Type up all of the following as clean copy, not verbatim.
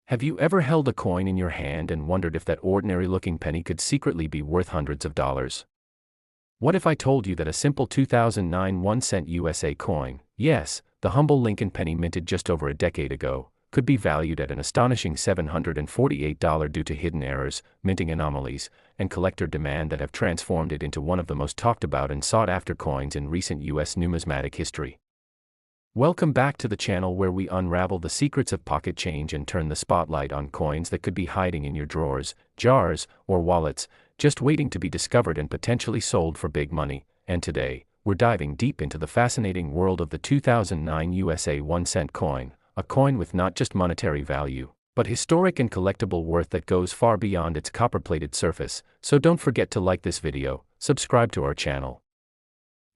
Have you ever held a coin in your hand and wondered if that ordinary-looking penny could secretly be worth hundreds of dollars? What if I told you that a simple 2009 1-cent USA coin, yes, the humble Lincoln penny minted just over a decade ago, could be valued at an astonishing $748 due to hidden errors, minting anomalies, and collector demand that have transformed it into one of the most talked about and sought-after coins in recent U.S. numismatic history? Welcome back to the channel where we unravel the secrets of pocket change and turn the spotlight on coins that could be hiding in your drawers, jars, or wallets, just waiting to be discovered and potentially sold for big money. And today, we're diving deep into the fascinating world of the 2009 USA 1-cent coin, a coin with not just monetary value, but historic and collectible worth that goes far beyond its copper-plated surface. So don't forget to like this video, subscribe to our channel,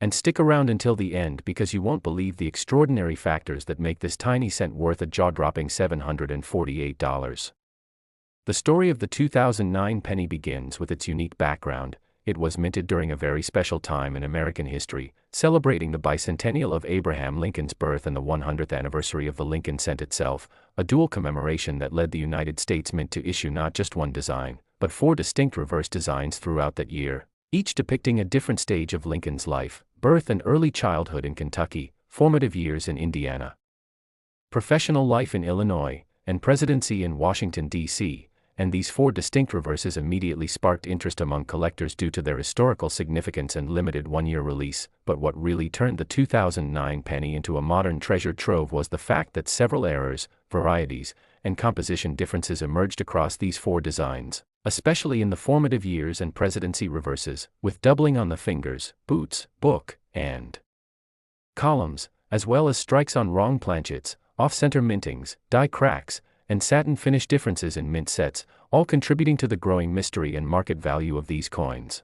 and stick around until the end because you won't believe the extraordinary factors that make this tiny cent worth a jaw-dropping $748. The story of the 2009 penny begins with its unique background. It was minted during a very special time in American history, celebrating the bicentennial of Abraham Lincoln's birth and the 100th anniversary of the Lincoln cent itself, a dual commemoration that led the United States Mint to issue not just one design, but 4 distinct reverse designs throughout that year, each depicting a different stage of Lincoln's life: birth and early childhood in Kentucky, formative years in Indiana, professional life in Illinois, and presidency in Washington, D.C., and these 4 distinct reverses immediately sparked interest among collectors due to their historical significance and limited one-year release. But what really turned the 2009 penny into a modern treasure trove was the fact that several errors, varieties, and composition differences emerged across these 4 designs, especially in the formative years and presidency reverses, with doubling on the fingers, boots, book, and columns, as well as strikes on wrong planchets, off-center mintings, die cracks, and satin finish differences in mint sets, all contributing to the growing mystery and market value of these coins.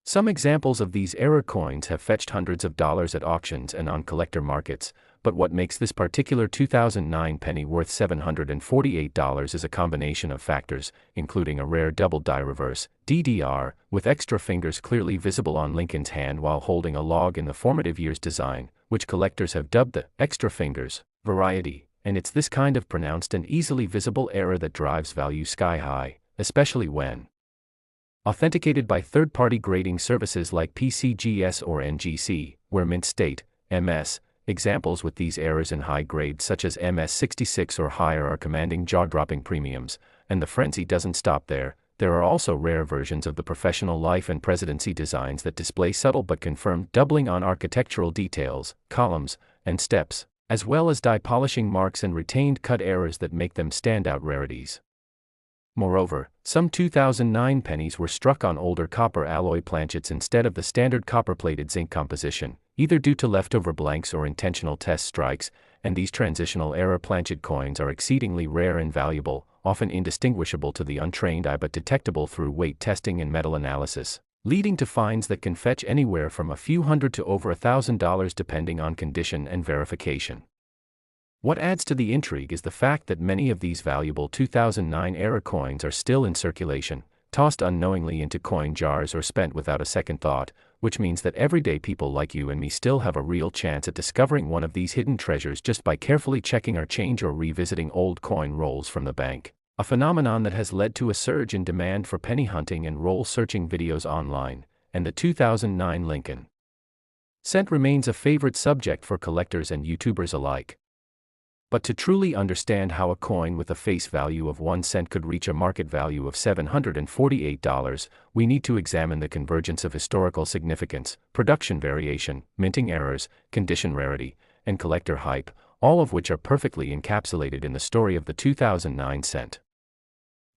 Some examples of these error coins have fetched hundreds of dollars at auctions and on collector markets, but what makes this particular 2009 penny worth $748 is a combination of factors, including a rare double die reverse, DDR, with extra fingers clearly visible on Lincoln's hand while holding a log in the formative years design, which collectors have dubbed the extra fingers variety. And it's this kind of pronounced and easily visible error that drives value sky high, especially when authenticated by third-party grading services like PCGS or NGC, where Mint State, MS, examples with these errors in high grades such as MS66 or higher are commanding jaw-dropping premiums. And the frenzy doesn't stop there. There are also rare versions of the professional life and presidency designs that display subtle but confirmed doubling on architectural details, columns, and steps, as well as die polishing marks and retained cut errors that make them standout rarities. Moreover, some 2009 pennies were struck on older copper alloy planchets instead of the standard copper-plated zinc composition, either due to leftover blanks or intentional test strikes, and these transitional error planchet coins are exceedingly rare and valuable, often indistinguishable to the untrained eye but detectable through weight testing and metal analysis, leading to finds that can fetch anywhere from a few hundred to over $1,000 depending on condition and verification. What adds to the intrigue is the fact that many of these valuable 2009 era coins are still in circulation, tossed unknowingly into coin jars or spent without a second thought, which means that everyday people like you and me still have a real chance at discovering one of these hidden treasures just by carefully checking our change or revisiting old coin rolls from the bank, a phenomenon that has led to a surge in demand for penny hunting and roll searching videos online. And the 2009 Lincoln cent remains a favorite subject for collectors and YouTubers alike. But to truly understand how a coin with a face value of 1 cent could reach a market value of $748, we need to examine the convergence of historical significance, production variation, minting errors, condition rarity, and collector hype, all of which are perfectly encapsulated in the story of the 2009 cent.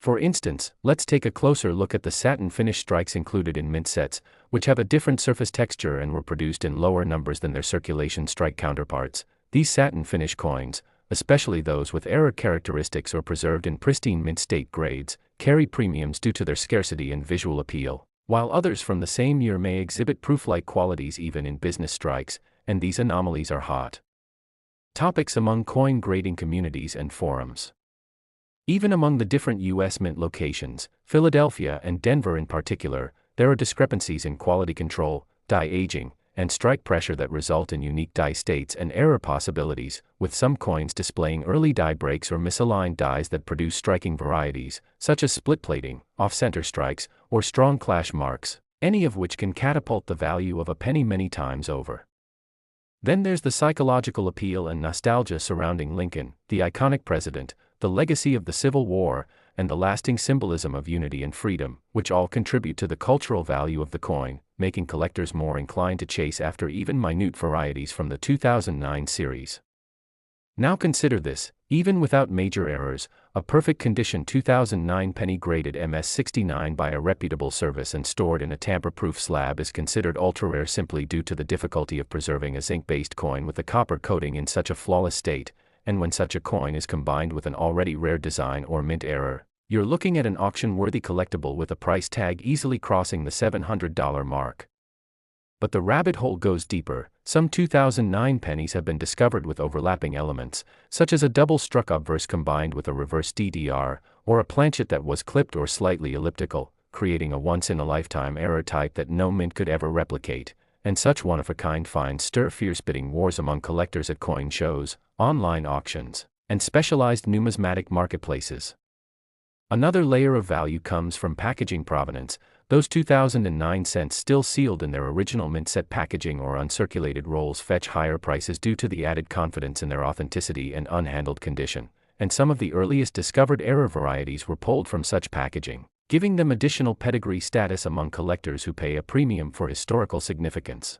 For instance, let's take a closer look at the satin finish strikes included in mint sets, which have a different surface texture and were produced in lower numbers than their circulation strike counterparts. These satin finish coins, especially those with error characteristics or preserved in pristine mint state grades, carry premiums due to their scarcity and visual appeal, while others from the same year may exhibit proof-like qualities even in business strikes, and these anomalies are hot topics among coin grading communities and forums. Even among the different U.S. mint locations, Philadelphia and Denver in particular, there are discrepancies in quality control, die aging, and strike pressure that result in unique die states and error possibilities, with some coins displaying early die breaks or misaligned dies that produce striking varieties, such as split plating, off-center strikes, or strong clash marks, any of which can catapult the value of a penny many times over. Then there's the psychological appeal and nostalgia surrounding Lincoln, the iconic president, the legacy of the Civil War, and the lasting symbolism of unity and freedom, which all contribute to the cultural value of the coin, making collectors more inclined to chase after even minute varieties from the 2009 series. Now consider this: even without major errors, a perfect condition 2009 penny graded MS69 by a reputable service and stored in a tamper-proof slab is considered ultra-rare simply due to the difficulty of preserving a zinc-based coin with a copper coating in such a flawless state, and when such a coin is combined with an already rare design or mint error, you're looking at an auction-worthy collectible with a price tag easily crossing the $700 mark. But the rabbit hole goes deeper. Some 2009 pennies have been discovered with overlapping elements, such as a double-struck obverse combined with a reverse DDR, or a planchet that was clipped or slightly elliptical, creating a once-in-a-lifetime error type that no mint could ever replicate. And such one-of-a-kind finds stir fierce bidding wars among collectors at coin shows, online auctions, and specialized numismatic marketplaces. Another layer of value comes from packaging provenance. Those 2009 cents still sealed in their original mint set packaging or uncirculated rolls fetch higher prices due to the added confidence in their authenticity and unhandled condition, and some of the earliest discovered error varieties were pulled from such packaging, giving them additional pedigree status among collectors who pay a premium for historical significance.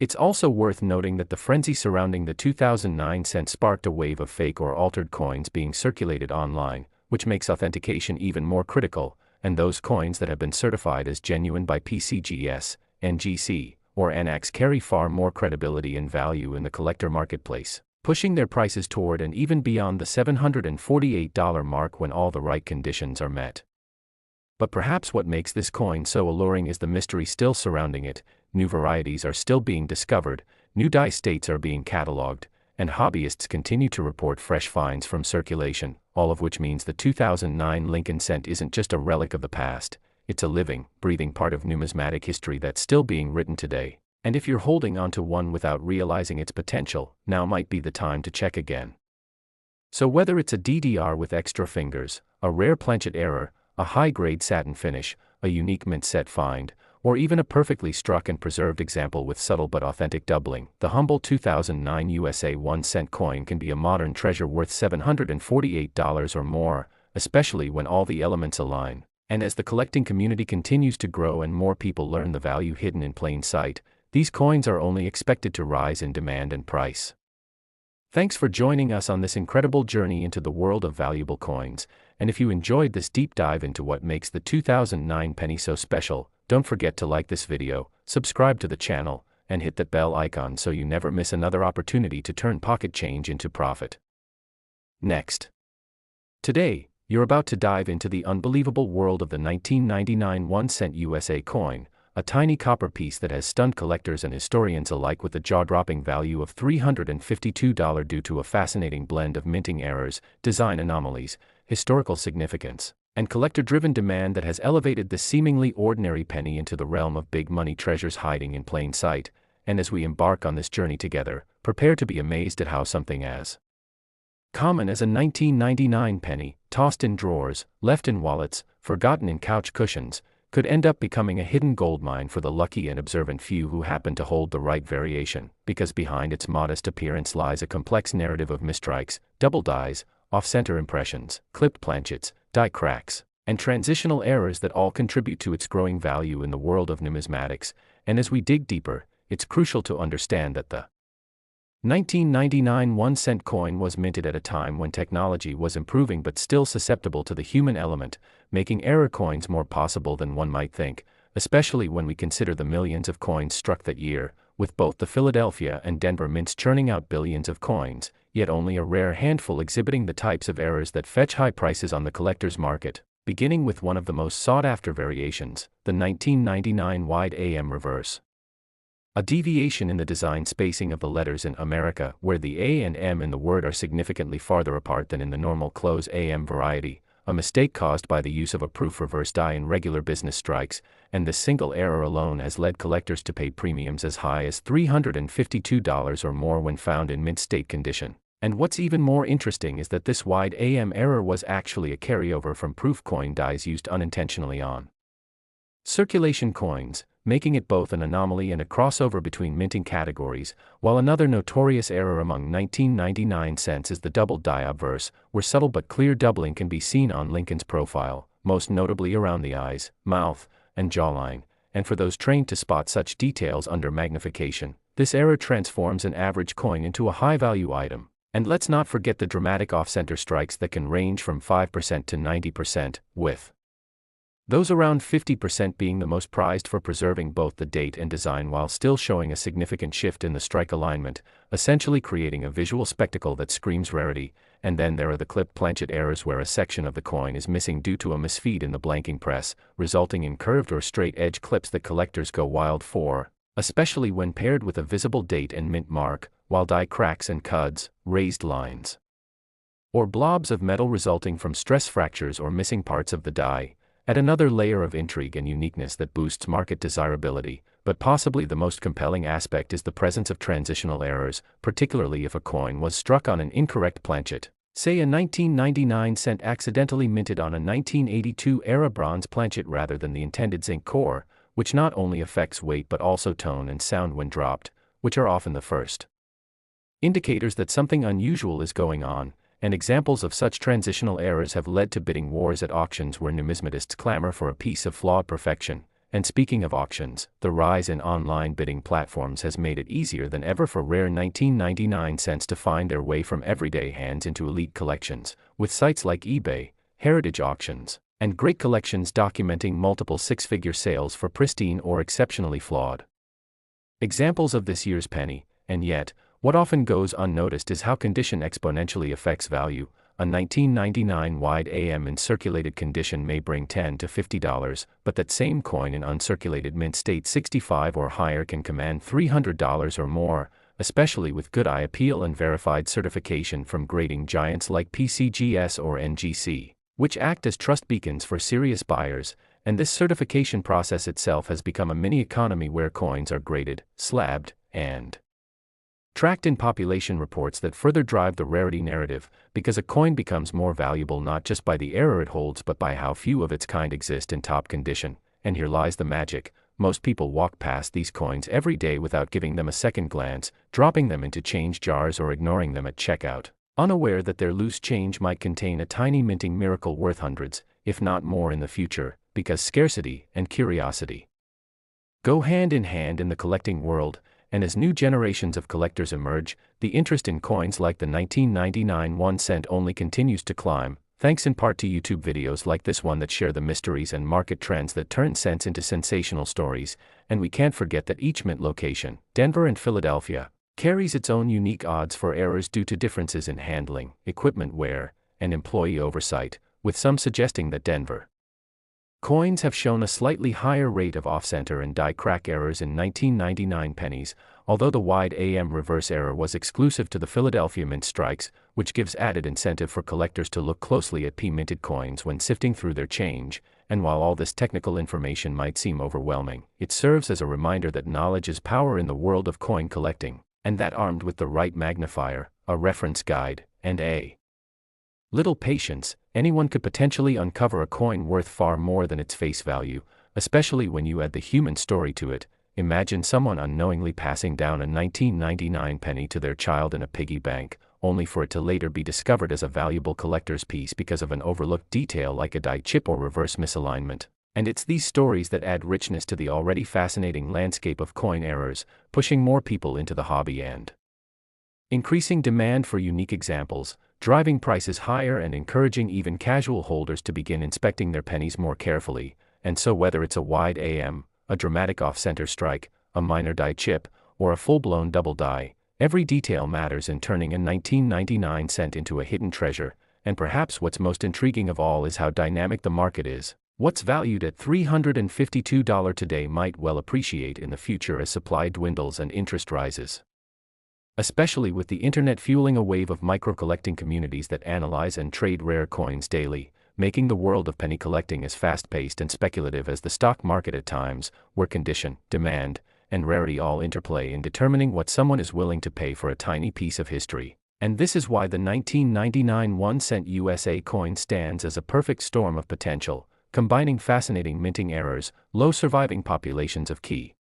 It's also worth noting that the frenzy surrounding the 2009 cent sparked a wave of fake or altered coins being circulated online, which makes authentication even more critical, and those coins that have been certified as genuine by PCGS, NGC, or NX carry far more credibility and value in the collector marketplace, pushing their prices toward and even beyond the $748 mark when all the right conditions are met. But perhaps what makes this coin so alluring is the mystery still surrounding it. New varieties are still being discovered, new die states are being cataloged, and hobbyists continue to report fresh finds from circulation, all of which means the 2009 Lincoln cent isn't just a relic of the past, it's a living, breathing part of numismatic history that's still being written today. And if you're holding onto one without realizing its potential, now might be the time to check again. So whether it's a DDR with extra fingers, a rare planchet error, a high-grade satin finish, a unique mint set find, or even a perfectly struck and preserved example with subtle but authentic doubling, the humble 2009 USA 1-cent coin can be a modern treasure worth $748 or more, especially when all the elements align. And as the collecting community continues to grow and more people learn the value hidden in plain sight, these coins are only expected to rise in demand and price. Thanks for joining us on this incredible journey into the world of valuable coins, and if you enjoyed this deep dive into what makes the 2009 penny so special, don't forget to like this video, subscribe to the channel, and hit that bell icon so you never miss another opportunity to turn pocket change into profit. Next. Today, you're about to dive into the unbelievable world of the 1999 1-cent USA coin, a tiny copper piece that has stunned collectors and historians alike with a jaw-dropping value of $352 due to a fascinating blend of minting errors, design anomalies, historical significance, and collector-driven demand that has elevated this seemingly ordinary penny into the realm of big money treasures hiding in plain sight. And as we embark on this journey together, prepare to be amazed at how something as common as a 1999 penny, tossed in drawers, left in wallets, forgotten in couch cushions, could end up becoming a hidden goldmine for the lucky and observant few who happen to hold the right variation, because behind its modest appearance lies a complex narrative of mistrikes, double dies, off-center impressions, clipped planchets, die cracks, and transitional errors that all contribute to its growing value in the world of numismatics. And as we dig deeper, it's crucial to understand that the 1999 1-cent coin was minted at a time when technology was improving but still susceptible to the human element, making error coins more possible than one might think, especially when we consider the millions of coins struck that year, with both the Philadelphia and Denver mints churning out billions of coins, yet only a rare handful exhibiting the types of errors that fetch high prices on the collector's market, beginning with one of the most sought-after variations, the 1999 wide AM reverse. A deviation in the design spacing of the letters in America, where the A and M in the word are significantly farther apart than in the normal close AM variety, a mistake caused by the use of a proof reverse die in regular business strikes, and this single error alone has led collectors to pay premiums as high as $352 or more when found in mint state condition. And what's even more interesting is that this wide AM error was actually a carryover from proof coin dies used unintentionally on circulation coins, making it both an anomaly and a crossover between minting categories, while another notorious error among 1999 cents is the double die obverse, where subtle but clear doubling can be seen on Lincoln's profile, most notably around the eyes, mouth, and jawline, and for those trained to spot such details under magnification, this error transforms an average coin into a high-value item. And let's not forget the dramatic off-center strikes that can range from 5% to 90%, with those around 50% being the most prized for preserving both the date and design while still showing a significant shift in the strike alignment, essentially creating a visual spectacle that screams rarity. And then there are the clip planchet errors where a section of the coin is missing due to a misfeed in the blanking press, resulting in curved or straight edge clips that collectors go wild for, especially when paired with a visible date and mint mark, while die cracks and cuds, raised lines, or blobs of metal resulting from stress fractures or missing parts of the die, add another layer of intrigue and uniqueness that boosts market desirability. But possibly the most compelling aspect is the presence of transitional errors, particularly if a coin was struck on an incorrect planchet. Say a 1999 cent accidentally minted on a 1982-era bronze planchet rather than the intended zinc core, which not only affects weight but also tone and sound when dropped, which are often the first indicators that something unusual is going on. And examples of such transitional errors have led to bidding wars at auctions where numismatists clamor for a piece of flawed perfection. And speaking of auctions, the rise in online bidding platforms has made it easier than ever for rare 1999 cents to find their way from everyday hands into elite collections, with sites like eBay, Heritage Auctions, and Great Collections documenting multiple six-figure sales for pristine or exceptionally flawed examples of this year's penny. And yet, what often goes unnoticed is how condition exponentially affects value. A 1999 wide AM in circulated condition may bring $10 to $50, but that same coin in uncirculated mint state 65 or higher can command $300 or more, especially with good eye appeal and verified certification from grading giants like PCGS or NGC, which act as trust beacons for serious buyers. And this certification process itself has become a mini economy where coins are graded, slabbed, and tracked in population reports that further drive the rarity narrative, because a coin becomes more valuable not just by the error it holds but by how few of its kind exist in top condition. And here lies the magic: most people walk past these coins every day without giving them a second glance, dropping them into change jars or ignoring them at checkout, unaware that their loose change might contain a tiny minting miracle worth hundreds, if not more in the future, because scarcity and curiosity go hand in hand in the collecting world. And as new generations of collectors emerge, the interest in coins like the 1999 1 cent only continues to climb, thanks in part to YouTube videos like this one that share the mysteries and market trends that turn cents into sensational stories. And we can't forget that each mint location, Denver and Philadelphia, carries its own unique odds for errors due to differences in handling, equipment wear, and employee oversight, with some suggesting that Denver coins have shown a slightly higher rate of off-center and die crack errors in 1999 pennies, although the wide AM reverse error was exclusive to the Philadelphia mint strikes, which gives added incentive for collectors to look closely at P-minted coins when sifting through their change. And while all this technical information might seem overwhelming, it serves as a reminder that knowledge is power in the world of coin collecting, and that armed with the right magnifier, a reference guide, and a little patience, anyone could potentially uncover a coin worth far more than its face value, especially when you add the human story to it. Imagine someone unknowingly passing down a 1999 penny to their child in a piggy bank, only for it to later be discovered as a valuable collector's piece because of an overlooked detail like a die chip or reverse misalignment. And it's these stories that add richness to the already fascinating landscape of coin errors, pushing more people into the hobby and increasing demand for unique examples, driving prices higher and encouraging even casual holders to begin inspecting their pennies more carefully. And so whether it's a wide AM, a dramatic off-center strike, a minor die chip, or a full-blown double die, every detail matters in turning a 1999 cent into a hidden treasure. And perhaps what's most intriguing of all is how dynamic the market is. What's valued at $352 today might well appreciate in the future as supply dwindles and interest rises. Especially with the internet fueling a wave of micro-collecting communities that analyze and trade rare coins daily, making the world of penny collecting as fast-paced and speculative as the stock market at times, where condition, demand, and rarity all interplay in determining what someone is willing to pay for a tiny piece of history. And this is why the 1999 1-cent USA coin stands as a perfect storm of potential, combining fascinating minting errors, low surviving populations of key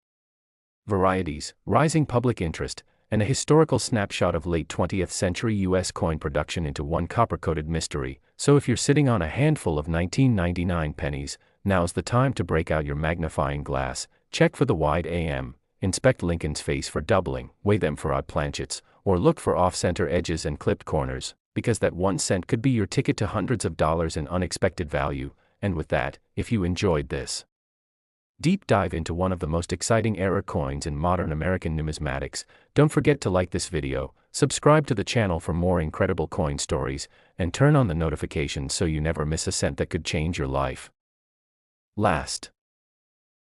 varieties, rising public interest, and a historical snapshot of late 20th century US coin production into one copper-coated mystery. So if you're sitting on a handful of 1999 pennies, now's the time to break out your magnifying glass, check for the wide AM, inspect Lincoln's face for doubling, weigh them for odd planchets, or look for off-center edges and clipped corners, because that 1 cent could be your ticket to hundreds of dollars in unexpected value. And with that, if you enjoyed this deep dive into one of the most exciting era coins in modern American numismatics, don't forget to like this video, subscribe to the channel for more incredible coin stories, and turn on the notifications so you never miss a cent that could change your life.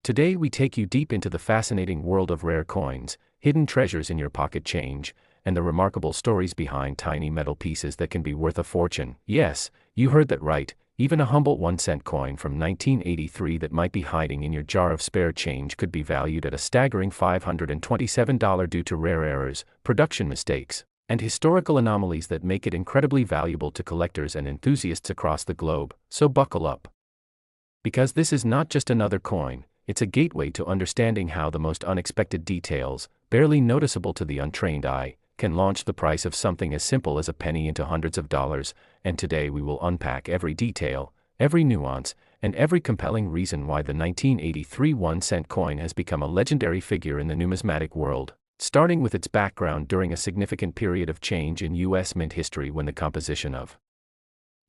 Today we take you deep into the fascinating world of rare coins, hidden treasures in your pocket change, and the remarkable stories behind tiny metal pieces that can be worth a fortune. Yes, you heard that right. Even a humble 1-cent coin from 1983 that might be hiding in your jar of spare change could be valued at a staggering $527 due to rare errors, production mistakes, and historical anomalies that make it incredibly valuable to collectors and enthusiasts across the globe. So buckle up. Because this is not just another coin, it's a gateway to understanding how the most unexpected details, barely noticeable to the untrained eye, can launch the price of something as simple as a penny into hundreds of dollars. And today we will unpack every detail, every nuance, and every compelling reason why the 1983 1-cent coin has become a legendary figure in the numismatic world, starting with its background during a significant period of change in U.S. mint history when the composition of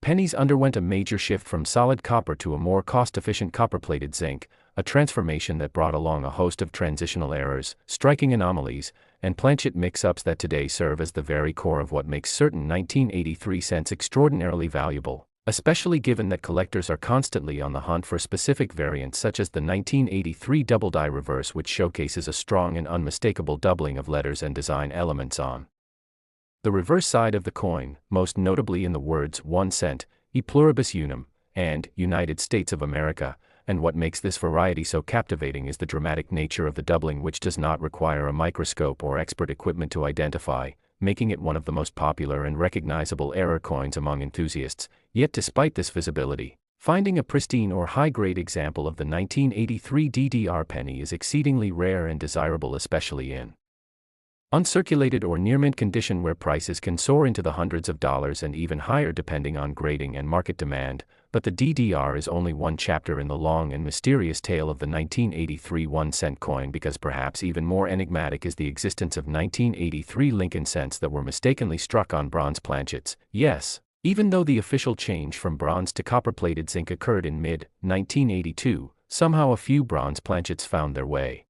pennies underwent a major shift from solid copper to a more cost-efficient copper-plated zinc, a transformation that brought along a host of transitional errors, striking anomalies, and planchet mix-ups that today serve as the very core of what makes certain 1983 cents extraordinarily valuable, especially given that collectors are constantly on the hunt for specific variants such as the 1983 double die reverse, which showcases a strong and unmistakable doubling of letters and design elements on the reverse side of the coin, most notably in the words 1 cent, e pluribus unum, and United States of America. And what makes this variety so captivating is the dramatic nature of the doubling, which does not require a microscope or expert equipment to identify, making it one of the most popular and recognizable error coins among enthusiasts. Yet despite this visibility, finding a pristine or high-grade example of the 1983 DDR penny is exceedingly rare and desirable, especially in uncirculated or near-mint condition where prices can soar into the hundreds of dollars and even higher depending on grading and market demand. But the DDR is only one chapter in the long and mysterious tale of the 1983 1-cent coin, because perhaps even more enigmatic is the existence of 1983 Lincoln cents that were mistakenly struck on bronze planchets. Yes, even though the official change from bronze to copper-plated zinc occurred in mid-1982, somehow a few bronze planchets found their way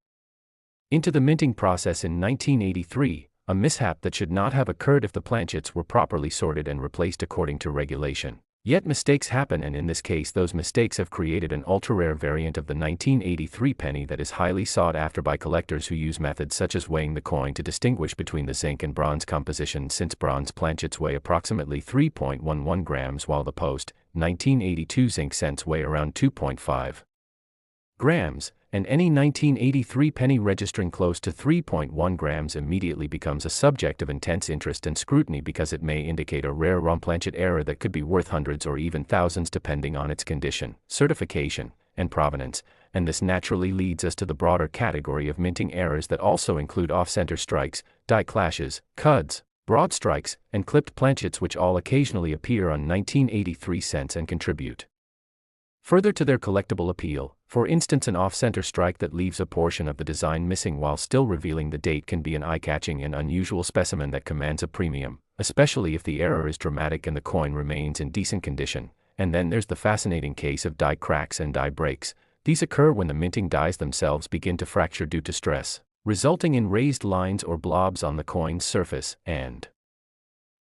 into the minting process in 1983, a mishap that should not have occurred if the planchets were properly sorted and replaced according to regulation. Yet mistakes happen, and in this case those mistakes have created an ultra-rare variant of the 1983 penny that is highly sought after by collectors who use methods such as weighing the coin to distinguish between the zinc and bronze composition, since bronze planchets weigh approximately 3.11 grams while the post-1982 zinc cents weigh around 2.5 grams, and any 1983 penny registering close to 3.1 grams immediately becomes a subject of intense interest and scrutiny, because it may indicate a rare ROM planchet error that could be worth hundreds or even thousands depending on its condition, certification, and provenance. And this naturally leads us to the broader category of minting errors that also include off-center strikes, die clashes, cuds, broad strikes, and clipped planchets, which all occasionally appear on 1983 cents and contribute further to their collectible appeal. For instance, an off-center strike that leaves a portion of the design missing while still revealing the date can be an eye-catching and unusual specimen that commands a premium, especially if the error is dramatic and the coin remains in decent condition. And then there's the fascinating case of die cracks and die breaks. These occur when the minting dies themselves begin to fracture due to stress, resulting in raised lines or blobs on the coin's surface, and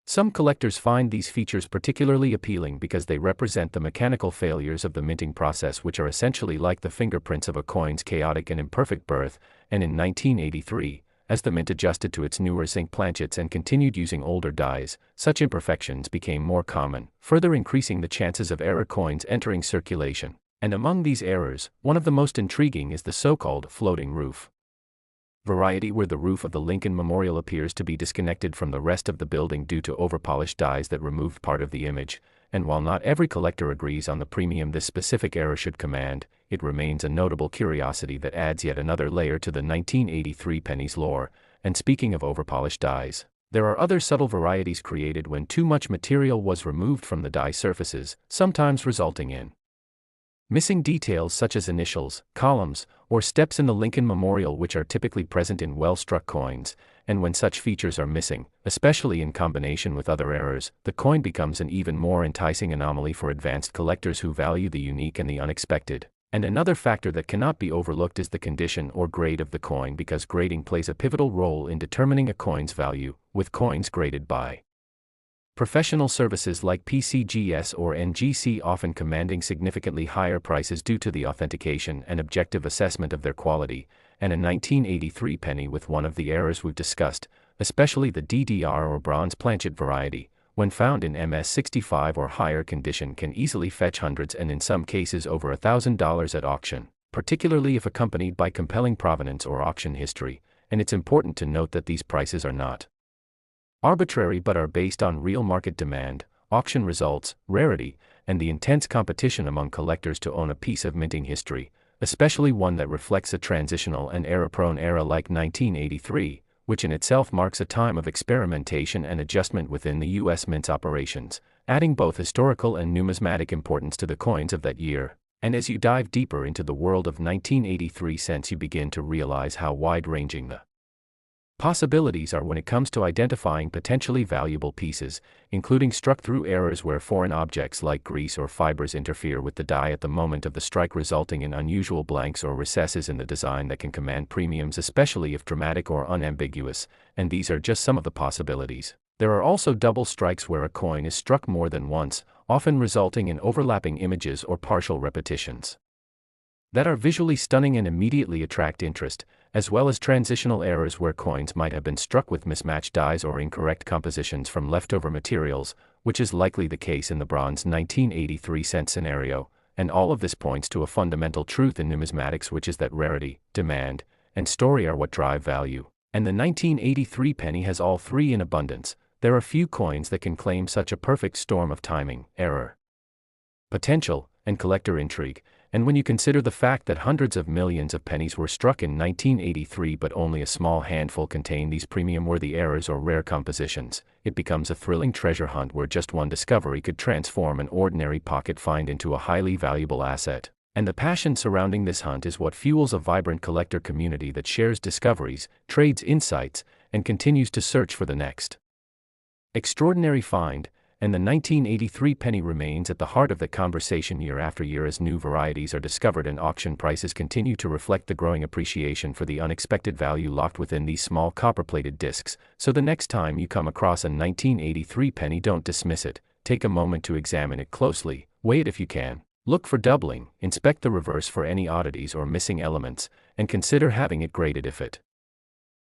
some collectors find these features particularly appealing because they represent the mechanical failures of the minting process, which are essentially like the fingerprints of a coin's chaotic and imperfect birth. And in 1983, as the mint adjusted to its newer zinc planchets and continued using older dies, such imperfections became more common, further increasing the chances of error coins entering circulation. And among these errors, one of the most intriguing is the so-called floating roof variety, where the roof of the Lincoln Memorial appears to be disconnected from the rest of the building due to overpolished dies that removed part of the image. And while not every collector agrees on the premium this specific error should command, it remains a notable curiosity that adds yet another layer to the 1983 pennies lore. And speaking of overpolished dies, there are other subtle varieties created when too much material was removed from the die surfaces, sometimes resulting in missing details such as initials, columns, or steps in the Lincoln Memorial, which are typically present in well-struck coins. And when such features are missing, especially in combination with other errors, the coin becomes an even more enticing anomaly for advanced collectors who value the unique and the unexpected. And another factor that cannot be overlooked is the condition or grade of the coin, because grading plays a pivotal role in determining a coin's value, with coins graded by professional services like PCGS or NGC often commanding significantly higher prices due to the authentication and objective assessment of their quality. And a 1983 penny with one of the errors we've discussed, especially the DDR or bronze planchet variety, when found in MS65 or higher condition, can easily fetch hundreds and in some cases over $1,000 at auction, particularly if accompanied by compelling provenance or auction history. And it's important to note that these prices are not arbitrary but are based on real market demand, auction results, rarity, and the intense competition among collectors to own a piece of minting history, especially one that reflects a transitional and error-prone era like 1983, which in itself marks a time of experimentation and adjustment within the U.S. Mint's operations, adding both historical and numismatic importance to the coins of that year. And as you dive deeper into the world of 1983 cents, you begin to realize how wide-ranging the possibilities are when it comes to identifying potentially valuable pieces, including struck-through errors where foreign objects like grease or fibers interfere with the die at the moment of the strike, resulting in unusual blanks or recesses in the design that can command premiums, especially if dramatic or unambiguous. And these are just some of the possibilities. There are also double strikes where a coin is struck more than once, often resulting in overlapping images or partial repetitions that are visually stunning and immediately attract interest, as well as transitional errors where coins might have been struck with mismatched dies or incorrect compositions from leftover materials, which is likely the case in the bronze 1983 cent scenario. And all of this points to a fundamental truth in numismatics, which is that rarity, demand, and story are what drive value. And the 1983 penny has all three in abundance. There are few coins that can claim such a perfect storm of timing, error, potential, and collector intrigue. And when you consider the fact that hundreds of millions of pennies were struck in 1983 but only a small handful contain these premium-worthy errors or rare compositions, it becomes a thrilling treasure hunt where just one discovery could transform an ordinary pocket find into a highly valuable asset. And the passion surrounding this hunt is what fuels a vibrant collector community that shares discoveries, trades insights, and continues to search for the next extraordinary find. And the 1983 penny remains at the heart of the conversation year after year as new varieties are discovered and auction prices continue to reflect the growing appreciation for the unexpected value locked within these small copper-plated discs. So the next time you come across a 1983 penny, don't dismiss it. Take a moment to examine it closely, weigh it if you can, look for doubling, inspect the reverse for any oddities or missing elements, and consider having it graded if it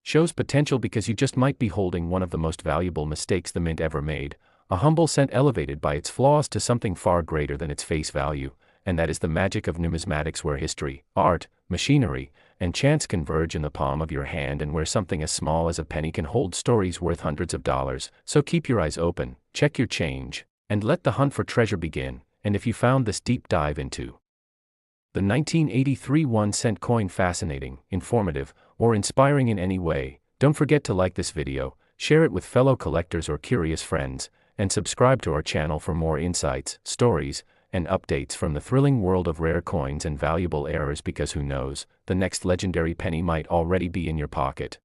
shows potential, because you just might be holding one of the most valuable mistakes the mint ever made. A humble cent elevated by its flaws to something far greater than its face value. And that is the magic of numismatics, where history, art, machinery, and chance converge in the palm of your hand, and where something as small as a penny can hold stories worth hundreds of dollars. So keep your eyes open, check your change, and let the hunt for treasure begin. And if you found this deep dive into the 1983 1-cent coin fascinating, informative, or inspiring in any way, don't forget to like this video, share it with fellow collectors or curious friends, and subscribe to our channel for more insights, stories, and updates from the thrilling world of rare coins and valuable errors, because who knows, the next legendary penny might already be in your pocket.